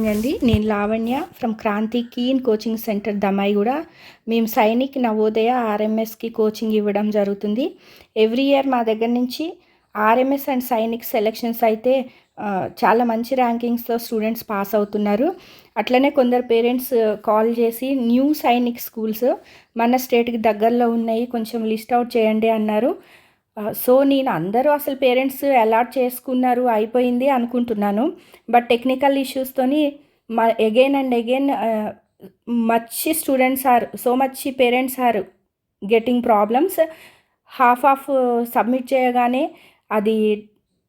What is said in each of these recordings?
Morning అండి. నేను Lavanya from Kranti keen coaching centre Dammaiguda. మేము సైనిక్ నవోదయ ఆర్ఎంఎస్కి కోచింగ్ ఇవ్వడం జరుగుతుంది. ఎవ్రీ ఇయర్ మా దగ్గర నుంచి ఆర్ఎంఎస్ అండ్ సైనిక్ సెలెక్షన్స్ అయితే చాలా మంచి ర్యాంకింగ్స్తో స్టూడెంట్స్ పాస్ అవుతున్నారు. అట్లనే కొందరు పేరెంట్స్ కాల్ చేసి న్యూ సైనిక్ స్కూల్స్ మన స్టేట్కి దగ్గరలో ఉన్నాయి, కొంచెం లిస్ట్ అవుట్ చేయండి అన్నారు. సో నేను అందరూ అసలు పేరెంట్స్ అలాట్ చేసుకున్నారు అయిపోయింది అనుకుంటున్నాను. బట్ టెక్నికల్ ఇష్యూస్తోని again and again much students are much parents are getting problems. Half of submit చేయగానే అది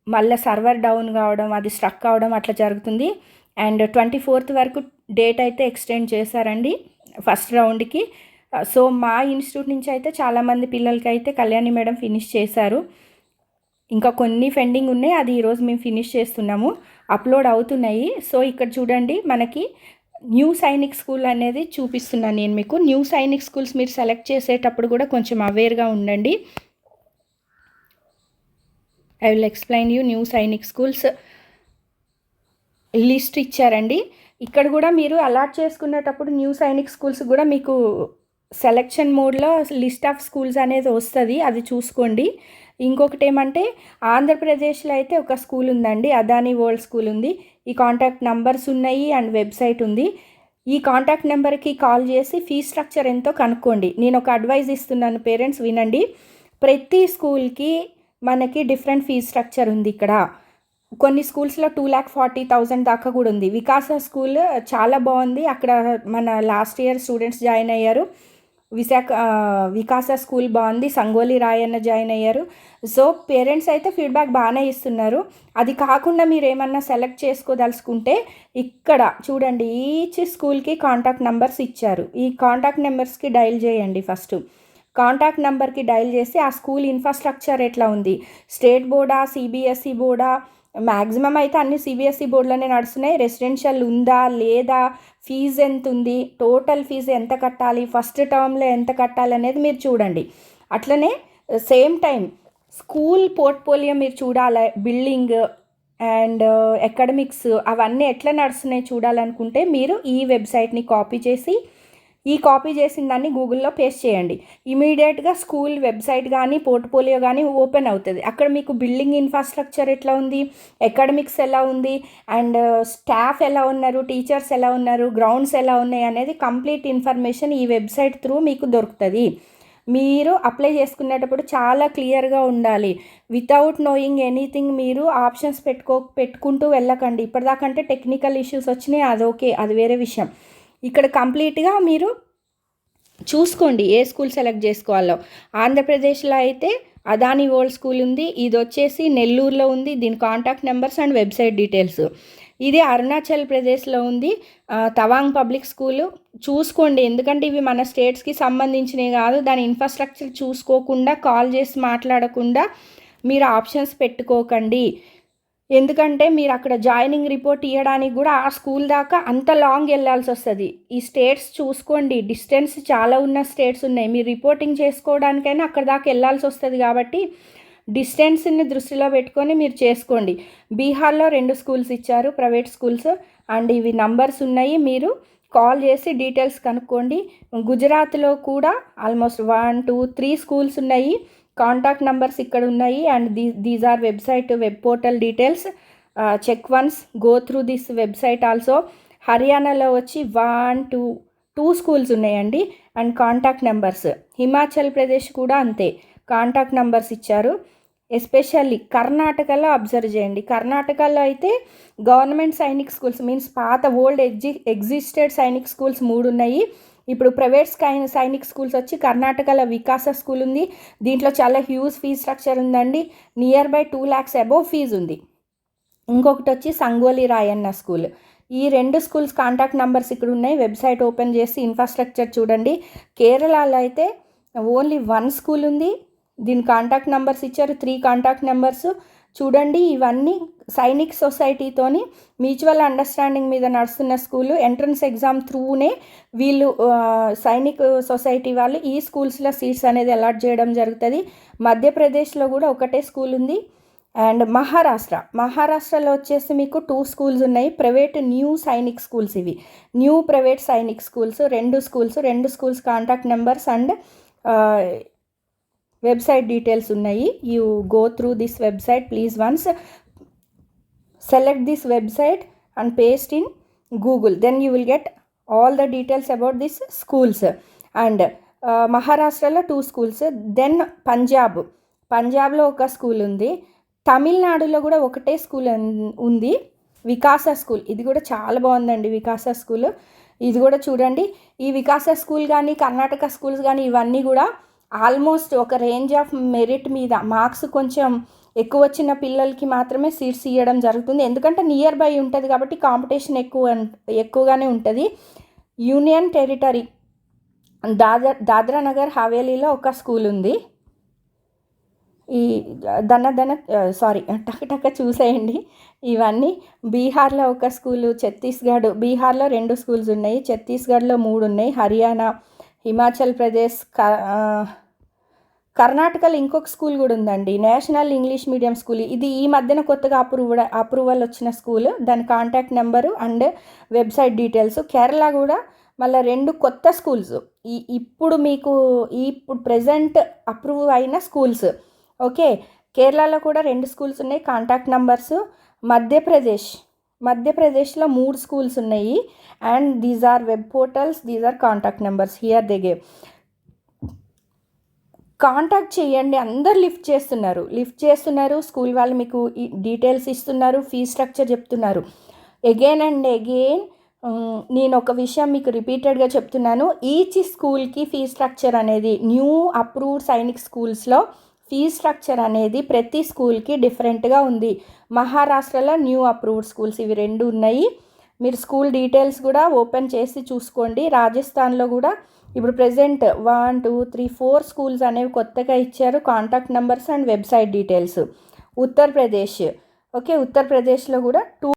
మళ్ళీ సర్వర్ డౌన్ కావడం, అది స్ట్రక్ అవడం అట్లా జరుగుతుంది. అండ్ 24th వరకు డేట్ అయితే ఎక్స్టెండ్ చేశారండి ఫస్ట్ రౌండ్కి. సో మా ఇన్స్టిట్యూట్ నుంచి అయితే చాలామంది పిల్లలకి అయితే కళ్యాణి మేడం ఫినిష్ చేశారు. ఇంకా కొన్ని పెండింగ్ ఉన్నాయి, అది ఈరోజు మేము ఫినిష్ చేస్తున్నాము, అప్లోడ్ అవుతున్నాయి. సో ఇక్కడ చూడండి, మనకి న్యూ సైనిక్ స్కూల్ అనేది చూపిస్తున్నాను నేను మీకు. న్యూ సైనిక్ స్కూల్స్ మీరు సెలెక్ట్ చేసేటప్పుడు కూడా కొంచెం అవేర్గా ఉండండి. I will explain you. New Sainik schools list ఇచ్చారండి. ఇక్కడ కూడా మీరు అలాట్ చేసుకునేటప్పుడు న్యూ సైనిక్ స్కూల్స్ కూడా మీకు సెలెక్షన్ మోడ్లో లిస్ట్ ఆఫ్ స్కూల్స్ అనేది వస్తుంది, అది చూసుకోండి. ఇంకొకటి ఏమంటే ఆంధ్రప్రదేశ్లో అయితే ఒక స్కూల్ ఉందండి, అదానీ వరల్డ్ స్కూల్ ఉంది. ఈ కాంటాక్ట్ నంబర్స్ ఉన్నాయి అండ్ వెబ్సైట్ ఉంది. ఈ కాంటాక్ట్ నెంబర్కి కాల్ చేసి ఫీ స్ట్రక్చర్ ఎంతో కనుక్కోండి. నేను ఒక అడ్వైజ్ ఇస్తున్నాను, పేరెంట్స్ వినండి. ప్రతి స్కూల్కి మనకి డిఫరెంట్ ఫీ స్ట్రక్చర్ ఉంది. ఇక్కడ కొన్ని స్కూల్స్లో 2,40,000 దాకా కూడా ఉంది. వికాస స్కూల్ చాలా బాగుంది, అక్కడ మన లాస్ట్ ఇయర్ స్టూడెంట్స్ జాయిన్ అయ్యారు. వికాస స్కూల్ బాగుంది, సంగోలి రాయన్న జాయిన్ అయ్యారు. సో పేరెంట్స్ అయితే ఫీడ్బ్యాక్ బాగానే ఇస్తున్నారు. అది కాకుండా మీరు ఏమన్నా సెలెక్ట్ చేసుకోదలుచుకుంటే ఇక్కడ చూడండి, ఈచ్ స్కూల్కి కాంటాక్ట్ నెంబర్స్ ఇచ్చారు. ఈ కాంటాక్ట్ నెంబర్స్కి డైల్ చేయండి. ఫస్ట్ కాంటాక్ట్ నెంబర్కి డైల్ చేసి ఆ స్కూల్ ఇన్ఫ్రాస్ట్రక్చర్ ఎట్లా ఉంది, స్టేట్ బోర్డా సిబిఎస్ఈ బోర్డా, మ్యాక్సిమం అయితే అన్ని సిబిఎస్ఈ బోర్డులోనే నడుస్తున్నాయి. రెసిడెన్షియల్ ఉందా లేదా, ఫీజు ఎంత ఉంది, టోటల్ ఫీజు ఎంత కట్టాలి, ఫస్ట్ టర్మ్లో ఎంత కట్టాలి అనేది మీరు చూడండి. అట్లనే సేమ్ టైం స్కూల్ పోర్ట్ఫోలియో మీరు చూడాలి, బిల్డింగ్ అండ్ అకాడమిక్స్ అవన్నీ ఎట్లా నడుస్తున్నాయి చూడాలనుకుంటే మీరు ఈ వెబ్సైట్ని కాపీ చేసి, ఈ కాపీ చేసిన దాన్ని గూగుల్లో పేస్ట్ చేయండి. ఇమీడియట్గా స్కూల్ వెబ్సైట్ కానీ పోర్ట్ఫోలియో కానీ ఓపెన్ అవుతుంది. అక్కడ మీకు బిల్డింగ్ ఇన్ఫ్రాస్ట్రక్చర్ ఎట్లా ఉంది, అకాడమిక్స్ ఎలా ఉంది, అండ్ స్టాఫ్ ఎలా ఉన్నారు, టీచర్స్ ఎలా ఉన్నారు, గ్రౌండ్స్ ఎలా ఉన్నాయి అనేది కంప్లీట్ ఇన్ఫర్మేషన్ ఈ వెబ్సైట్ త్రూ మీకు దొరుకుతుంది. మీరు అప్లై చేసుకునేటప్పుడు చాలా క్లియర్గా ఉండాలి. వితౌట్ నోయింగ్ ఎనీథింగ్ మీరు ఆప్షన్స్ పెట్టుకుంటూ వెళ్ళకండి. ఇప్పటిదాకంటే టెక్నికల్ ఇష్యూస్ వచ్చినాయి, అది ఓకే, అది వేరే విషయం. ఇక్కడ కంప్లీట్గా మీరు చూసుకోండి ఏ స్కూల్ సెలెక్ట్ చేసుకోవాలో. ఆంధ్రప్రదేశ్లో అయితే అదానీ వరల్డ్ స్కూల్ ఉంది, ఇది వచ్చేసి నెల్లూరులో ఉంది, దీని contact numbers and website details. ఇది అరుణాచల్ ప్రదేశ్లో ఉంది, తవాంగ్ పబ్లిక్ స్కూలు. చూసుకోండి, ఎందుకంటే ఇవి మన స్టేట్స్కి సంబంధించినవి కాదు. దాని ఇన్ఫ్రాస్ట్రక్చర్ చూసుకోకుండా, కాల్ చేసి మాట్లాడకుండా మీరు ఆప్షన్స్ పెట్టుకోకండి. ఎందుకంటే మీరు అక్కడ జాయినింగ్ రిపోర్ట్ ఇవ్వడానికి కూడా ఆ స్కూల్ దాకా అంత లాంగ్ వెళ్ళాల్సి వస్తుంది. ఈ స్టేట్స్ చూసుకోండి, డిస్టెన్స్ చాలా ఉన్న స్టేట్స్ ఉన్నాయి. మీరు రిపోర్టింగ్ చేసుకోవడానికైనా అక్కడ దాకా వెళ్ళాల్సి వస్తుంది. కాబట్టి డిస్టెన్స్ని దృష్టిలో పెట్టుకొని మీరు చేసుకోండి. బీహార్లో 2 స్కూల్స్ ఇచ్చారు, ప్రైవేట్ స్కూల్స్, అండ్ ఇవి నంబర్స్ ఉన్నాయి, మీరు కాల్ చేసి డీటెయిల్స్ కనుక్కోండి. గుజరాత్లో కూడా ఆల్మోస్ట్ 1, 2, 3 స్కూల్స్ ఉన్నాయి. కాంటాక్ట్ నెంబర్స్ ఇక్కడ ఉన్నాయి and these are web portal details. Check once, go through this website also. హర్యానాలో వచ్చి 1, 2 స్కూల్స్ ఉన్నాయండి and contact numbers. Himachal Pradesh కూడా అంతే, కాంటాక్ట్ నెంబర్స్ ఇచ్చారు. ఎస్పెషల్లీ కర్ణాటకలో అబ్జర్వ్ చేయండి. కర్ణాటకలో అయితే గవర్నమెంట్ సైనిక్ స్కూల్స్ మీన్స్ పాత ఓల్డ్ ఎగ్జిస్టెడ్ సైనిక్ స్కూల్స్ 3 ఉన్నాయి. ఇప్పుడు ప్రైవేట్ సైనిక్ స్కూల్స్ వచ్చి కర్ణాటకలో వికాస స్కూల్ ఉంది, దీంట్లో చాలా హ్యూజ్ ఫీజ్ స్ట్రక్చర్ ఉందండి, near by 2 lakhs above fee ఉంది. ఇంకొకటి వచ్చి సంగోలి రాయన్న స్కూల్. ఈ 2 స్కూల్స్ కాంటాక్ట్ నెంబర్స్ ఇక్కడ ఉన్నాయి. వెబ్సైట్ ఓపెన్ చేసి ఇన్ఫ్రాస్ట్రక్చర్ చూడండి. కేరళలో అయితే ఓన్లీ 1 స్కూల్ ఉంది, దీని కాంటాక్ట్ నెంబర్స్ ఇచ్చారు, 3 కాంటాక్ట్ నెంబర్స్. చూడండి, ఇవన్నీ సైనిక్ సొసైటీతోని మ్యూచువల్ అండర్స్టాండింగ్ మీద నడుస్తున్న స్కూలు. ఎంట్రన్స్ ఎగ్జామ్ త్రూనే వీళ్ళు సైనిక్ సొసైటీ వాళ్ళు ఈ స్కూల్స్లో సీట్స్ అనేది అలాట్ చేయడం జరుగుతుంది. మధ్యప్రదేశ్లో కూడా ఒకటే స్కూల్ ఉంది, అండ్ మహారాష్ట్రలో వచ్చేసి మీకు 2 స్కూల్స్ ఉన్నాయి. ప్రైవేట్ న్యూ సైనిక్ స్కూల్స్ ఇవి. New private Sainik schools 2 schools contact numbers and website details ఉన్నాయి. You go through this website please once. Select this website and paste in Google. Then you will get all the details about these schools. And మహారాష్ట్రలో 2 schools. Then పంజాబ్లో ఒక school ఉంది. తమిళనాడులో కూడా ఒకటే school ఉంది, వికాస school. ఇది కూడా చాలా బాగుందండి వికాస స్కూల్. ఇది కూడా చూడండి. ఈ వికాస స్కూల్ కానీ కర్ణాటక స్కూల్స్ కానీ ఇవన్నీ కూడా ఆల్మోస్ట్ ఒక రేంజ్ ఆఫ్ మెరిట్ మీద మార్క్స్ కొంచెం ఎక్కువ వచ్చిన పిల్లలకి మాత్రమే సీట్స్ ఇవ్వడం జరుగుతుంది. ఎందుకంటే నియర్ బై ఉంటుంది కాబట్టి కాంపిటీషన్ ఎక్కువగానే ఉంటుంది. యూనియన్ టెరిటరీ దాద్రా నగర్ హవేలీలో ఒక స్కూల్ ఉంది. ఈ టక చూసేయండి ఇవన్నీ. బీహార్లో ఒక స్కూలు, బీహార్లో 2 స్కూల్స్ ఉన్నాయి, ఛత్తీస్గఢ్లో 3 ఉన్నాయి, హర్యానా, హిమాచల్ ప్రదేశ్, కర్ణాటకలో ఇంకొక స్కూల్ కూడా ఉందండి, నేషనల్ ఇంగ్లీష్ మీడియం స్కూల్. ఇది ఈ మధ్యన కొత్తగా అప్రూవల్ వచ్చిన స్కూల్. దాని contact number and website details. Kerala కూడా మళ్ళీ 2 కొత్త స్కూల్స్, ఇప్పుడు ప్రజెంట్ అప్రూవ్ అయిన స్కూల్స్. ఓకే, కేరళలో కూడా 2 స్కూల్స్ ఉన్నాయి, కాంటాక్ట్ నెంబర్స్. మధ్యప్రదేశ్లో 3 స్కూల్స్ ఉన్నాయి. And these are web portals, these are contact numbers. Here they gave. Contact చేయండి. అందరు లిఫ్ట్ చేస్తున్నారు. స్కూల్ వాళ్ళు మీకు డీటెయిల్స్ ఇస్తున్నారు, ఫీ స్ట్రక్చర్ చెప్తున్నారు. అగైన్ అండ్ అగైన్ నేను ఒక విషయం మీకు రిపీటెడ్గా చెప్తున్నాను. ఈచ్ స్కూల్కి ఫీ స్ట్రక్చర్ అనేది, న్యూ అప్రూవ్డ్ సైనిక్ స్కూల్స్లో ఫీ స్ట్రక్చర్ అనేది ప్రతి స్కూల్కి డిఫరెంట్గా ఉంది. మహారాష్ట్రలో న్యూ అప్రూవ్డ్ స్కూల్స్ ఇవి 2 ఉన్నాయి. మీరు స్కూల్ డీటెయిల్స్ కూడా ఓపెన్ చేసి చూసుకోండి. రాజస్థాన్లో కూడా ఇప్పుడు ప్రెజెంట్ 1, 2, 3, 4 స్కూల్స్ అనేవి కొత్తగా ఇచ్చారు, contact numbers and website details. ఉత్తరప్రదేశ్లో కూడా 2